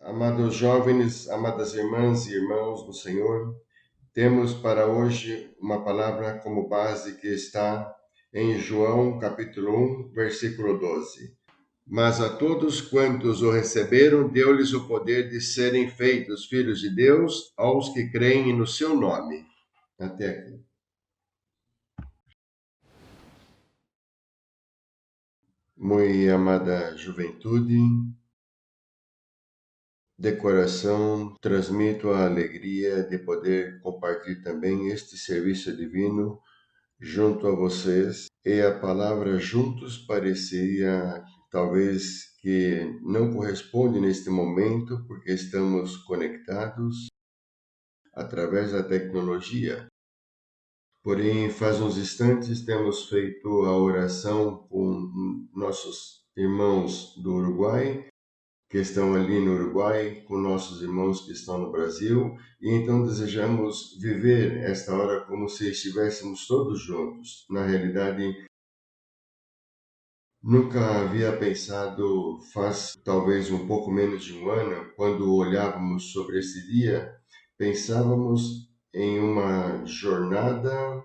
Amados jovens, amadas irmãs e irmãos do Senhor, temos para hoje uma palavra como base que está em João capítulo 1, versículo 12. Mas a todos quantos o receberam, deu-lhes o poder de serem feitos filhos de Deus, aos que creem no seu nome. Até aqui. Muito amada juventude, de coração, transmito a alegria de poder compartilhar também este serviço divino junto a vocês. E a palavra juntos parecia talvez que não corresponde neste momento, porque estamos conectados através da tecnologia. Porém, faz uns instantes temos feito a oração com nossos irmãos do Uruguai, que estão ali no Uruguai, com nossos irmãos que estão no Brasil, e então desejamos viver esta hora como se estivéssemos todos juntos. Na realidade, nunca havia pensado, faz talvez um pouco menos de um ano, quando olhávamos sobre esse dia, pensávamos em uma jornada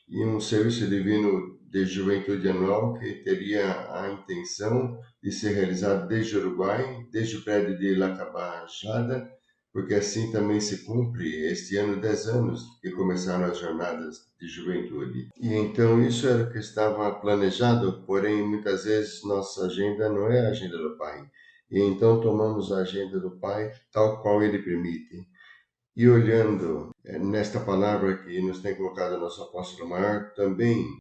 e um serviço divino de juventude anual que teria a intenção de ser realizado desde o Uruguai, desde o prédio de La Cabajada, porque assim também se cumpre este ano 10 anos que começaram as jornadas de juventude. E então isso era o que estava planejado, porém muitas vezes nossa agenda não é a agenda do Pai. E então tomamos a agenda do Pai tal qual Ele permite. E olhando nesta palavra que nos tem colocado o nosso apóstolo maior, também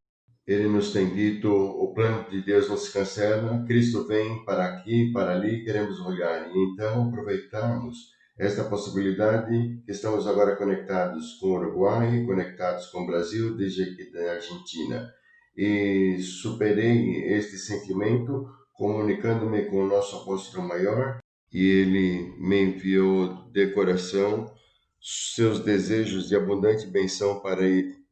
ele nos tem dito: o plano de Deus não se cancela, Cristo vem para aqui, para ali, queremos olhar. E então aproveitarmos esta possibilidade que estamos agora conectados com o Uruguai, conectados com o Brasil, desde aqui da Argentina. E superei este sentimento comunicando-me com o nosso apóstolo maior, e ele me enviou de coração seus desejos de abundante benção para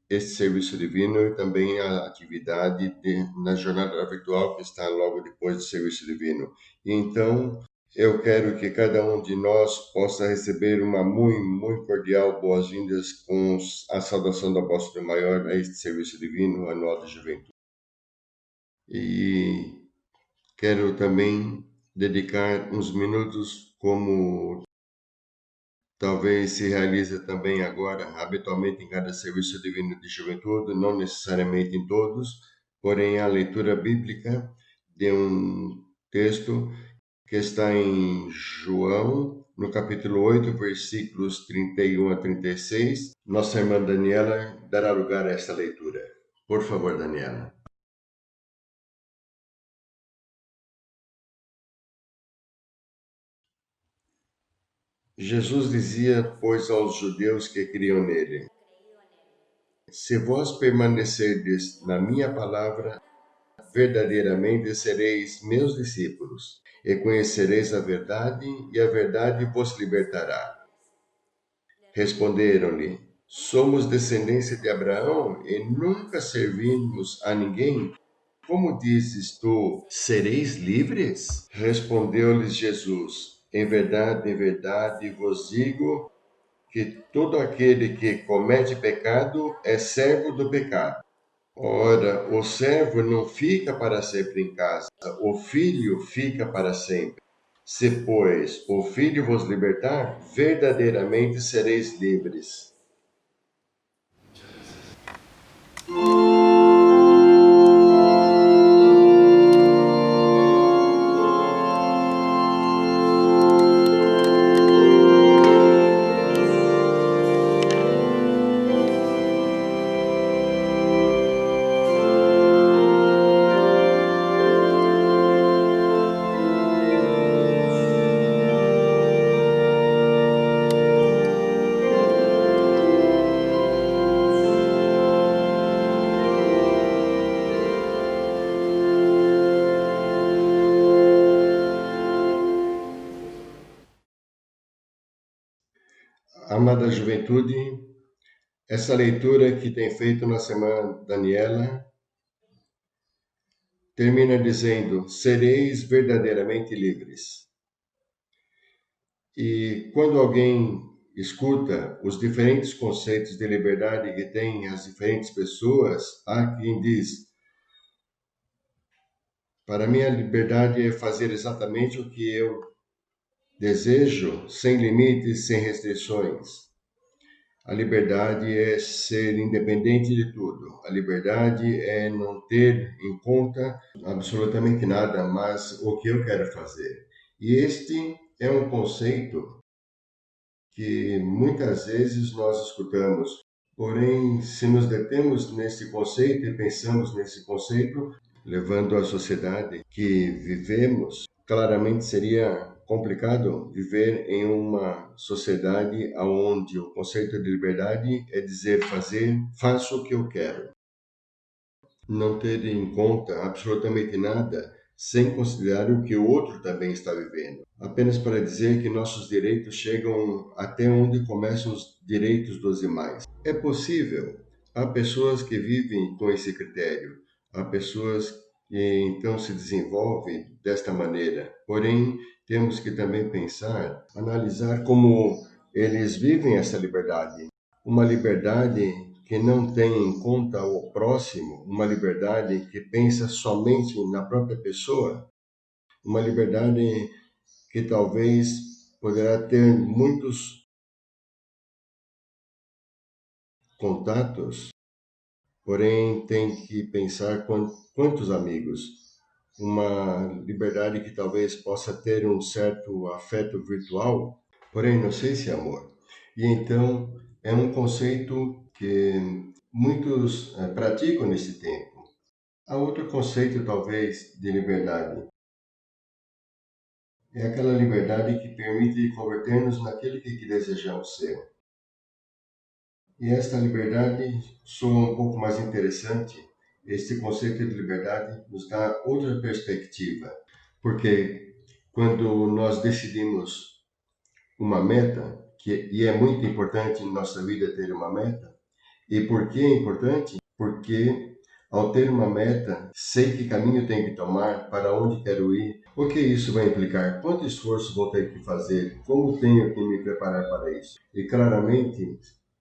este serviço divino e também a atividade na jornada virtual que está logo depois do serviço divino. E então, eu quero que cada um de nós possa receber uma muito cordial boas-vindas com a saudação do apóstolo maior a este serviço divino anual de juventude. E quero também dedicar uns minutos como talvez se realize também agora, habitualmente em cada serviço divino de juventude, não necessariamente em todos, porém a leitura bíblica de um texto que está em João, no capítulo 8, versículos 31 a 36. Nossa irmã Daniela dará lugar a esta leitura. Por favor, Daniela. Jesus dizia, pois, aos judeus que criam nele: se vós permanecerdes na minha palavra, verdadeiramente sereis meus discípulos, e conhecereis a verdade, e a verdade vos libertará. Responderam-lhe: somos descendência de Abraão e nunca servimos a ninguém. Como dizes tu, sereis livres? Respondeu-lhes Jesus: em verdade vos digo que todo aquele que comete pecado é servo do pecado. Ora, o servo não fica para sempre em casa, o filho fica para sempre. Se, pois, o filho vos libertar, verdadeiramente sereis livres. Amada juventude, essa leitura que tem feito nossa irmã Daniela termina dizendo: sereis verdadeiramente livres. E quando alguém escuta os diferentes conceitos de liberdade que têm as diferentes pessoas, há quem diz: para mim, a liberdade é fazer exatamente o que eu desejo, sem limites, sem restrições. A liberdade é ser independente de tudo. A liberdade é não ter em conta absolutamente nada, mas o que eu quero fazer. E este é um conceito que muitas vezes nós escutamos. Porém, se nos detemos nesse conceito e pensamos nesse conceito, levando a sociedade que vivemos, claramente seria complicado viver em uma sociedade onde o conceito de liberdade é dizer fazer, faço o que eu quero. Não ter em conta absolutamente nada sem considerar o que o outro também está vivendo. Apenas para dizer que nossos direitos chegam até onde começam os direitos dos demais. É possível. Há pessoas que vivem com esse critério. Há pessoas que então se desenvolvem desta maneira. Porém, temos que também pensar, analisar como eles vivem essa liberdade. Uma liberdade que não tem em conta o próximo, uma liberdade que pensa somente na própria pessoa, uma liberdade que talvez poderá ter muitos contatos, porém tem que pensar quantos amigos. Uma liberdade que talvez possa ter um certo afeto virtual, porém não sei se é amor. E então é um conceito que muitos praticam nesse tempo. Há outro conceito, talvez, de liberdade. É aquela liberdade que permite converter-nos naquilo que desejamos ser. E esta liberdade soa um pouco mais interessante. Este conceito de liberdade nos dá outra perspectiva, porque quando nós decidimos uma meta, e é muito importante em nossa vida ter uma meta, e por que é importante? Porque ao ter uma meta, sei que caminho tenho que tomar, para onde quero ir, o que isso vai implicar, quanto esforço vou ter que fazer, como tenho que me preparar para isso. E claramente,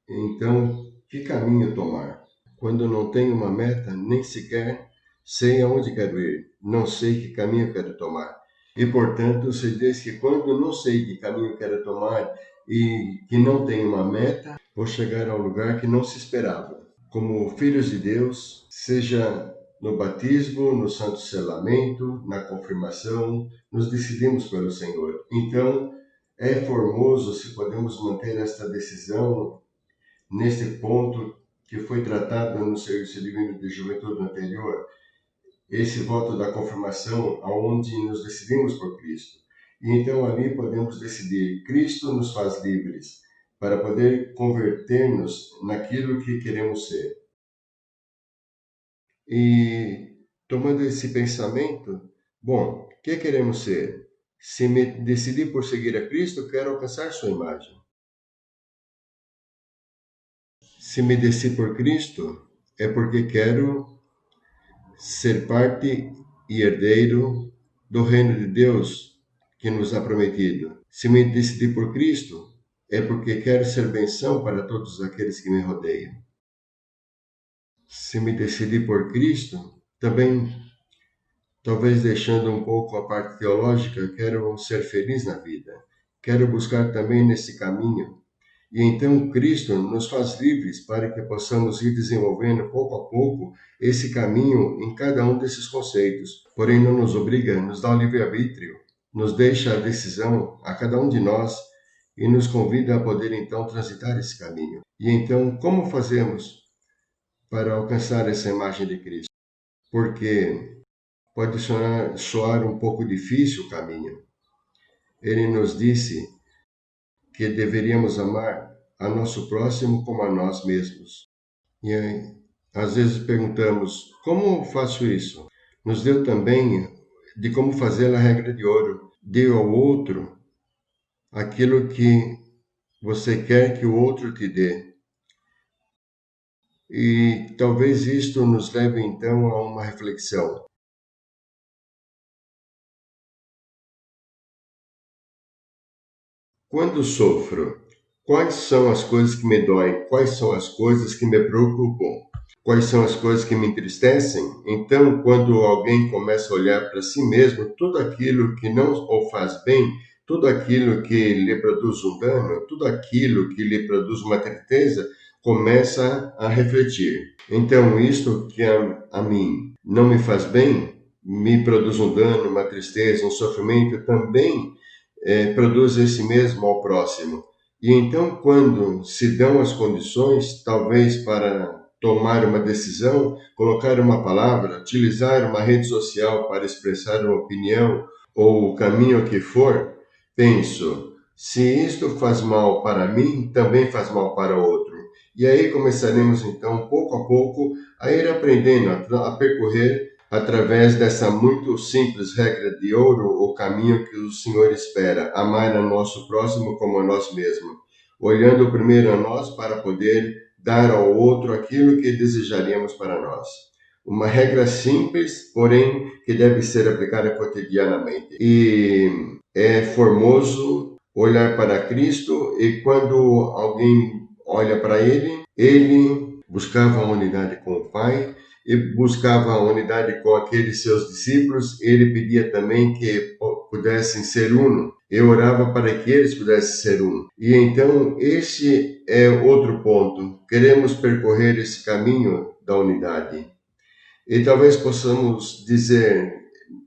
então, que caminho tomar? Quando não tenho uma meta, nem sequer sei aonde quero ir, não sei que caminho quero tomar. E, portanto, se diz que quando não sei que caminho quero tomar e que não tenho uma meta, vou chegar ao lugar que não se esperava. Como filhos de Deus, seja no batismo, no santo selamento, na confirmação, nos decidimos pelo Senhor. Então, é formoso se podemos manter esta decisão neste ponto que foi tratado no Serviço Divino de Juventude anterior, esse voto da confirmação, aonde nos decidimos por Cristo. E então ali podemos decidir, Cristo nos faz livres para poder converter-nos naquilo que queremos ser. E tomando esse pensamento, bom, o que queremos ser? Se me decidir por seguir a Cristo, quero alcançar sua imagem. Se me decidir por Cristo, é porque quero ser parte e herdeiro do reino de Deus que nos ha prometido. Se me decidir por Cristo, é porque quero ser benção para todos aqueles que me rodeiam. Se me decidir por Cristo, também, talvez deixando um pouco a parte teológica, quero ser feliz na vida. Quero buscar também nesse caminho. E então Cristo nos faz livres para que possamos ir desenvolvendo pouco a pouco esse caminho em cada um desses conceitos. Porém, não nos obriga, nos dá o livre-arbítrio, nos deixa a decisão a cada um de nós e nos convida a poder então transitar esse caminho. E então, como fazemos para alcançar essa imagem de Cristo? Porque pode soar um pouco difícil o caminho. Ele nos disse que deveríamos amar a nosso próximo como a nós mesmos. E aí, às vezes perguntamos, como faço isso? Nos deu também de como fazer a regra de ouro. Dê ao outro aquilo que você quer que o outro te dê. E talvez isto nos leve então a uma reflexão. Quando sofro, quais são as coisas que me doem? Quais são as coisas que me preocupam? Quais são as coisas que me entristecem? Então, quando alguém começa a olhar para si mesmo, tudo aquilo que não o faz bem, tudo aquilo que lhe produz um dano, tudo aquilo que lhe produz uma tristeza, começa a refletir. Então, isto que a mim não me faz bem, me produz um dano, uma tristeza, um sofrimento, também produz esse mesmo ao próximo. E então, quando se dão as condições, talvez para tomar uma decisão, colocar uma palavra, utilizar uma rede social para expressar uma opinião ou o caminho que for, penso, se isto faz mal para mim, também faz mal para o outro. E aí começaremos então, pouco a pouco, a ir aprendendo, a percorrer através dessa muito simples regra de ouro, o caminho que o Senhor espera, amar a nosso próximo como a nós mesmos, olhando primeiro a nós para poder dar ao outro aquilo que desejaríamos para nós. Uma regra simples, porém, que deve ser aplicada cotidianamente. E é formoso olhar para Cristo e quando alguém olha para ele buscava a unidade com o Pai e buscava a unidade com aqueles seus discípulos. Ele pedia também que pudessem ser uno. Eu orava para que eles pudessem ser um. E então, este é outro ponto. Queremos percorrer esse caminho da unidade. E talvez possamos dizer,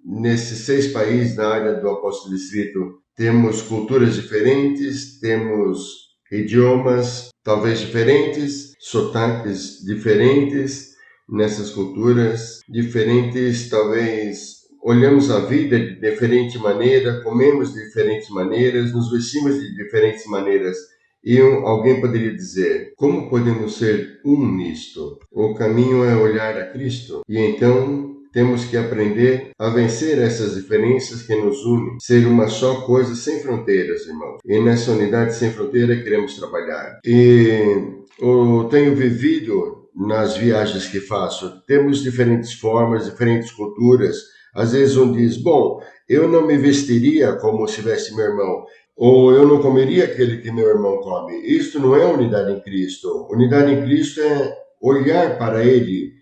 nesses 6 países na área do Apóstolo Distrito, temos culturas diferentes, temos idiomas talvez diferentes, sotaques diferentes nessas culturas, diferentes talvez olhamos a vida de diferente maneira, comemos de diferentes maneiras, nos vestimos de diferentes maneiras. E alguém poderia dizer, como podemos ser um nisto? O caminho é olhar a Cristo. E então temos que aprender a vencer essas diferenças que nos unem, ser uma só coisa sem fronteiras, irmãos. E nessa unidade sem fronteira queremos trabalhar. E eu tenho vivido nas viagens que faço, temos diferentes formas, diferentes culturas. Às vezes um diz, bom, eu não me vestiria como se tivesse meu irmão, ou eu não comeria aquele que meu irmão come. Isto não é unidade em Cristo. Unidade em Cristo é olhar para Ele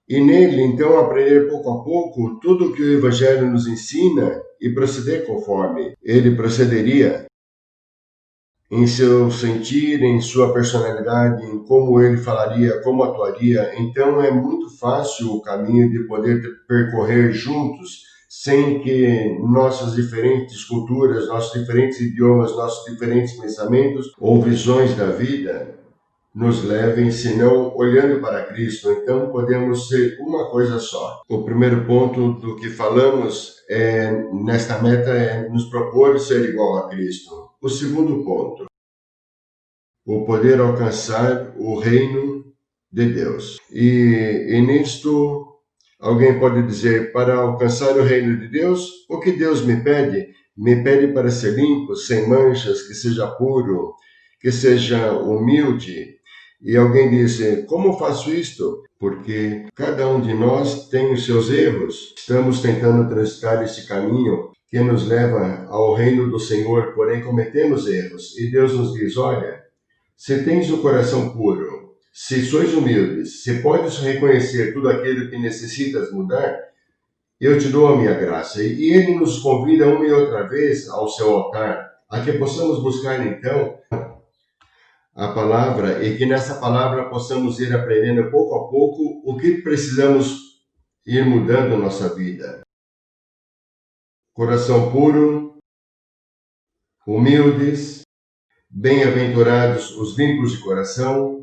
e nele, então, aprender pouco a pouco tudo o que o Evangelho nos ensina e proceder conforme ele procederia em seu sentir, em sua personalidade, em como ele falaria, como atuaria. Então é muito fácil o caminho de poder percorrer juntos, sem que nossas diferentes culturas, nossos diferentes idiomas, nossos diferentes pensamentos ou visões da vida nos levem, senão olhando para Cristo. Então podemos ser uma coisa só. O primeiro ponto do que falamos nesta meta é nos propor ser igual a Cristo. O segundo ponto, o poder alcançar o reino de Deus. E nisto, alguém pode dizer, para alcançar o reino de Deus, o que Deus me pede? Me pede para ser limpo, sem manchas, que seja puro, que seja humilde. E alguém diz, como faço isto? Porque cada um de nós tem os seus erros. Estamos tentando transitar esse caminho que nos leva ao reino do Senhor, porém cometemos erros. E Deus nos diz, olha, se tens o coração puro, se sois humildes, se podes reconhecer tudo aquilo que necessitas mudar, eu te dou a minha graça. E Ele nos convida uma e outra vez ao seu altar, a que possamos buscar então a palavra e que nessa palavra possamos ir aprendendo pouco a pouco o que precisamos ir mudando na nossa vida. Coração puro, humildes, bem-aventurados os limpos de coração,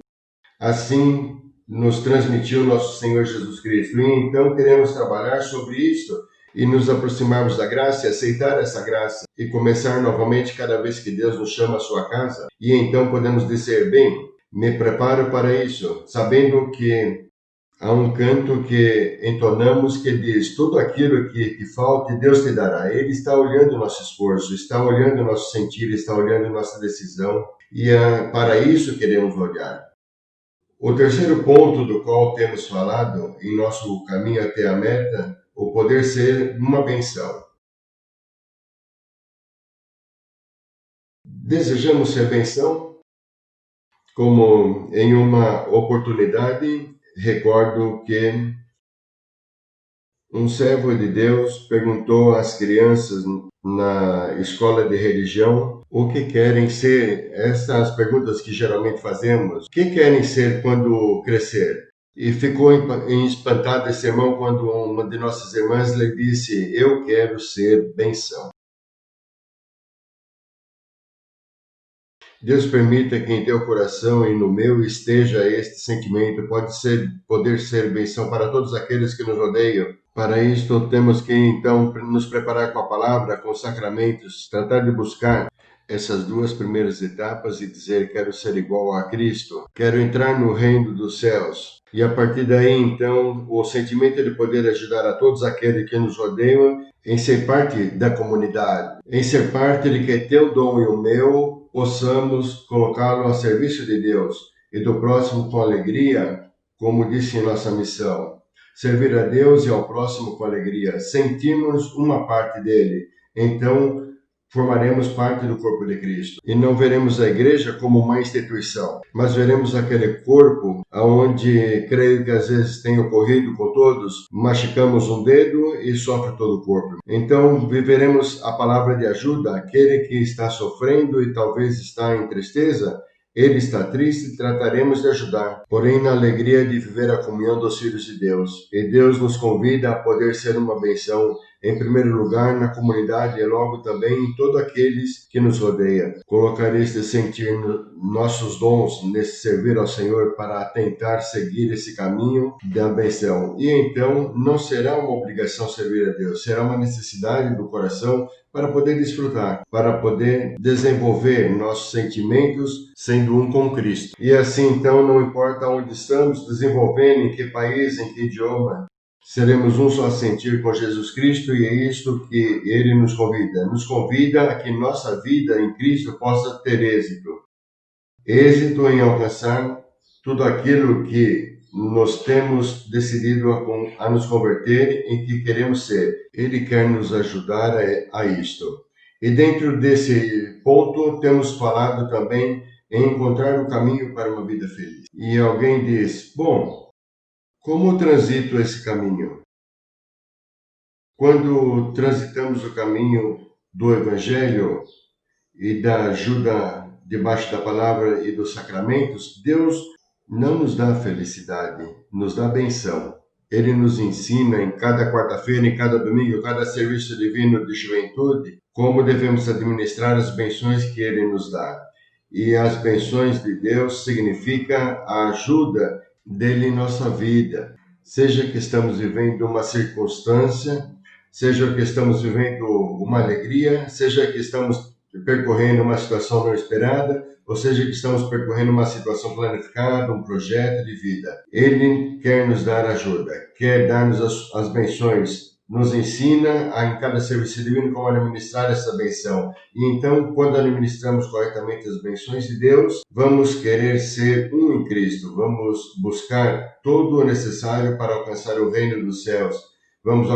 assim nos transmitiu nosso Senhor Jesus Cristo. E então queremos trabalhar sobre isto e nos aproximarmos da graça e aceitar essa graça e começar novamente cada vez que Deus nos chama à sua casa. E então podemos dizer, bem, me preparo para isso, sabendo que há um canto que entonamos que diz, tudo aquilo que falte, Deus te dará. Ele está olhando o nosso esforço, está olhando o nosso sentir, está olhando nossa decisão. E para isso queremos olhar. O terceiro ponto do qual temos falado em nosso caminho até a meta, o poder ser uma benção. Desejamos ser bênção? Como em uma oportunidade, recordo que um servo de Deus perguntou às crianças na escola de religião o que querem ser, essas perguntas que geralmente fazemos, o que querem ser quando crescer? E ficou espantado esse irmão quando uma de nossas irmãs lhe disse: Eu quero ser bênção. Deus permita que em teu coração e no meu esteja este sentimento, poder ser bênção para todos aqueles que nos rodeiam. Para isto, temos que então nos preparar com a palavra, com os sacramentos, tratar de buscar essas duas primeiras etapas e dizer: quero ser igual a Cristo, quero entrar no reino dos céus. E a partir daí, então, o sentimento de poder ajudar a todos aqueles que nos rodeiam em ser parte da comunidade, em ser parte de que teu dom e o meu possamos colocá-lo a serviço de Deus e do próximo com alegria, como disse em nossa missão. Servir a Deus e ao próximo com alegria, sentimos uma parte dele, então formaremos parte do corpo de Cristo. E não veremos a igreja como uma instituição, mas veremos aquele corpo onde, creio que às vezes tem ocorrido com todos, machucamos um dedo e sofre todo o corpo. Então viveremos a palavra de ajuda, aquele que está sofrendo e talvez está em tristeza, ele está triste, trataremos de ajudar, porém na alegria de viver a comunhão dos filhos de Deus. E Deus nos convida a poder ser uma bênção, em primeiro lugar na comunidade e logo também em todos aqueles que nos rodeiam. Colocar este sentir nossos dons nesse servir ao Senhor para tentar seguir esse caminho da bênção. E então não será uma obrigação servir a Deus, será uma necessidade do coração para poder desfrutar, para poder desenvolver nossos sentimentos sendo um com Cristo. E assim, então, não importa onde estamos, desenvolvendo, em que país, em que idioma, seremos um só sentir com Jesus Cristo, e é isto que Ele nos convida. Nos convida a que nossa vida em Cristo possa ter êxito. Êxito em alcançar tudo aquilo que nós temos decidido a nos converter, em que queremos ser. Ele quer nos ajudar a isto. E dentro desse ponto, temos falado também em encontrar o caminho para uma vida feliz. E alguém diz: bom, como transito esse caminho? Quando transitamos o caminho do Evangelho e da ajuda debaixo da palavra e dos sacramentos, Deus não nos dá felicidade, nos dá benção. Ele nos ensina em cada quarta-feira, em cada domingo, cada serviço divino de juventude, como devemos administrar as benções que Ele nos dá. E as benções de Deus significa a ajuda dele em nossa vida. Seja que estamos vivendo uma circunstância, seja que estamos vivendo uma alegria, seja que estamos percorrendo uma situação não esperada, ou seja que estamos percorrendo uma situação planificada, um projeto de vida. Ele quer nos dar ajuda, quer dar-nos as benções, nos ensina em cada serviço divino como administrar essa benção. E então, quando administramos corretamente as benções de Deus, vamos querer ser um em Cristo, vamos buscar todo o necessário para alcançar o reino dos céus. Vamos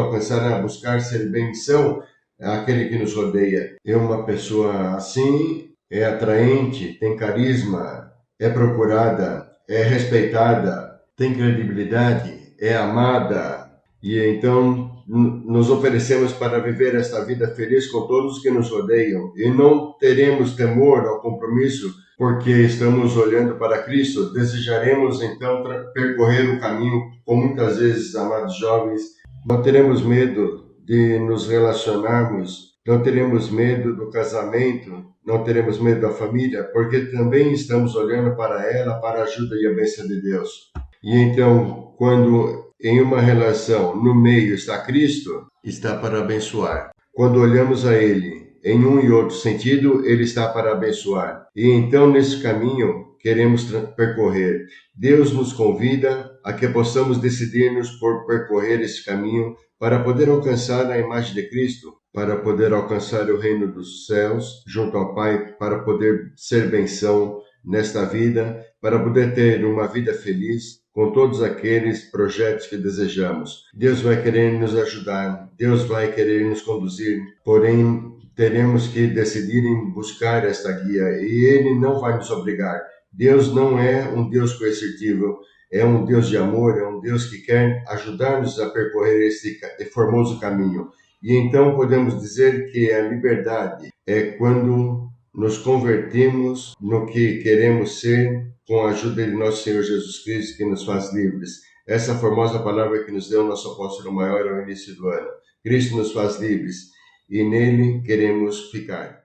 buscar ser benção àquele que nos rodeia. É uma pessoa assim, é atraente, tem carisma, é procurada, é respeitada, tem credibilidade, é amada. E então nos oferecemos para viver esta vida feliz com todos que nos rodeiam. E não teremos temor ao compromisso, porque estamos olhando para Cristo. Desejaremos então percorrer o caminho, com muitas vezes, amados jovens, não teremos medo de nos relacionarmos, não teremos medo do casamento, não teremos medo da família, porque também estamos olhando para ela, para a ajuda e a bênção de Deus. E então, quando em uma relação no meio está Cristo, está para abençoar. Quando olhamos a Ele em um e outro sentido, Ele está para abençoar. E então, nesse caminho, queremos percorrer. Deus nos convida a que possamos decidir-nos por percorrer esse caminho para poder alcançar a imagem de Cristo, para poder alcançar o reino dos céus junto ao Pai, para poder ser benção nesta vida, para poder ter uma vida feliz com todos aqueles projetos que desejamos. Deus vai querer nos ajudar, Deus vai querer nos conduzir, porém teremos que decidir em buscar esta guia e Ele não vai nos obrigar. Deus não é um Deus coercitivo, é um Deus de amor, é um Deus que quer ajudar-nos a percorrer este formoso caminho. E então podemos dizer que a liberdade é quando nos convertimos no que queremos ser com a ajuda de nosso Senhor Jesus Cristo, que nos faz livres. Essa formosa palavra que nos deu nosso apóstolo maior ao início do ano. Cristo nos faz livres e nele queremos ficar.